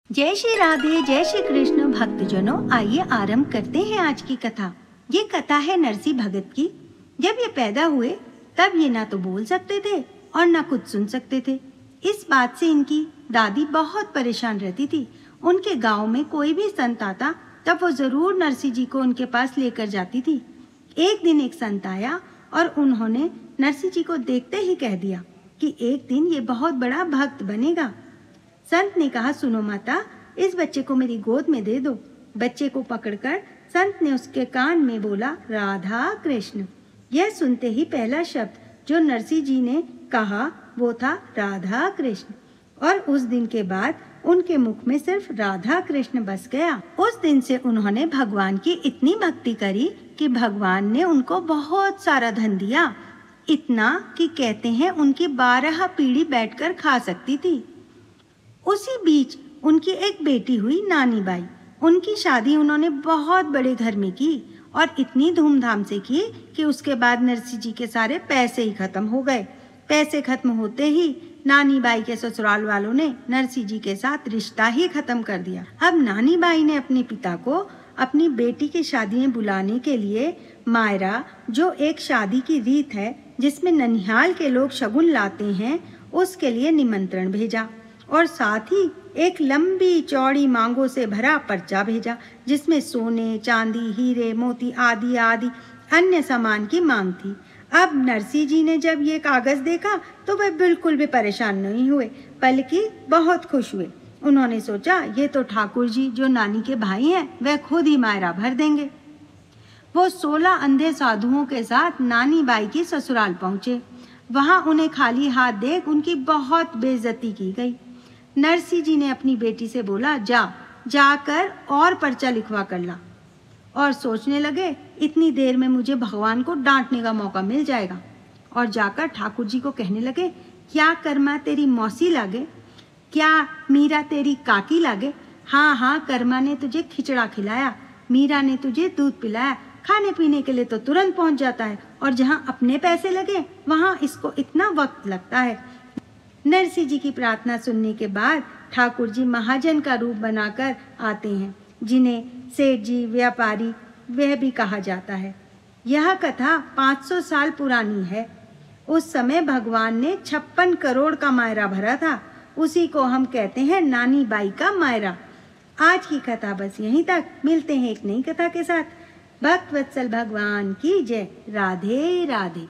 जय श्री राधे, जय श्री कृष्ण। भक्तजनों, आइए आरंभ करते हैं आज की कथा। ये कथा है नरसी भगत की। जब ये पैदा हुए तब ये ना तो बोल सकते थे और ना कुछ सुन सकते थे। इस बात से इनकी दादी बहुत परेशान रहती थी। उनके गांव में कोई भी संत आता तब वो जरूर नरसी जी को उनके पास लेकर जाती थी। एक दिन एक संत आया और उन्होंने नरसी जी को देखते ही कह दिया कि एक दिन ये बहुत बड़ा भक्त बनेगा। संत ने कहा, सुनो माता, इस बच्चे को मेरी गोद में दे दो। बच्चे को पकड़कर संत ने उसके कान में बोला, राधा कृष्ण। यह सुनते ही पहला शब्द जो नरसी जी ने कहा वो था राधा कृष्ण, और उस दिन के बाद उनके मुख में सिर्फ राधा कृष्ण बस गया। उस दिन से उन्होंने भगवान की इतनी भक्ति करी कि भगवान ने उनको बहुत सारा धन दिया, इतना कि कहते हैं उनकी 12 पीढ़ी बैठकर खा सकती थी। उसी बीच उनकी एक बेटी हुई नानी बाई। उनकी शादी उन्होंने बहुत बड़े घर में की और इतनी धूमधाम से की कि उसके बाद नरसी जी के सारे पैसे ही खत्म हो गए। पैसे खत्म होते ही नानी बाई के ससुराल वालों ने नरसी जी के साथ रिश्ता ही खत्म कर दिया। अब नानी बाई ने अपने पिता को अपनी बेटी की शादी में बुलाने के लिए मायरा, जो एक शादी की रीत है जिसमें ननिहाल के लोग शगुन लाते हैं, उसके लिए निमंत्रण भेजा और साथ ही एक लंबी चौड़ी मांगों से भरा पर्चा भेजा जिसमें सोने, चांदी, हीरे, मोती आदि आदि अन्य सामान की मांग थी। अब नरसी जी ने जब ये कागज देखा तो वह बिल्कुल भी परेशान नहीं हुए, बल्कि बहुत खुश हुए। उन्होंने सोचा, ये तो ठाकुर जी जो नानी के भाई हैं वह खुद ही मायरा भर देंगे। वो 16 अंधे साधुओं के साथ नानी बाई की ससुराल पहुंचे। वहां उन्हें खाली हाथ देख उनकी बहुत बेइज्जती की गई। नरसी जी ने अपनी बेटी से बोला, जाकर और पर्चा लिखवा कर ला। और सोचने लगे, इतनी देर में मुझे भगवान को डांटने का मौका मिल जाएगा। और जाकर ठाकुर जी को कहने लगे, क्या कर्मा तेरी मौसी लागे, क्या मीरा तेरी काकी लागे। हाँ, कर्मा ने तुझे खिचड़ा खिलाया, मीरा ने तुझे दूध पिलाया, खाने पीने के लिए तो तुरंत पहुंच जाता है, और जहाँ अपने पैसे लगे वहाँ इसको इतना वक्त लगता है। नरसी जी की प्रार्थना सुनने के बाद ठाकुर जी महाजन का रूप बनाकर आते हैं, जिन्हें सेठ जी, व्यापारी वह भी कहा जाता है। यह कथा 500 साल पुरानी है। उस समय भगवान ने 56 करोड़ का मायरा भरा था। उसी को हम कहते हैं नानी बाई का मायरा। आज की कथा बस यहीं तक। मिलते हैं एक नई कथा के साथ। भक्त वत्सल भगवान की जय। राधे राधे।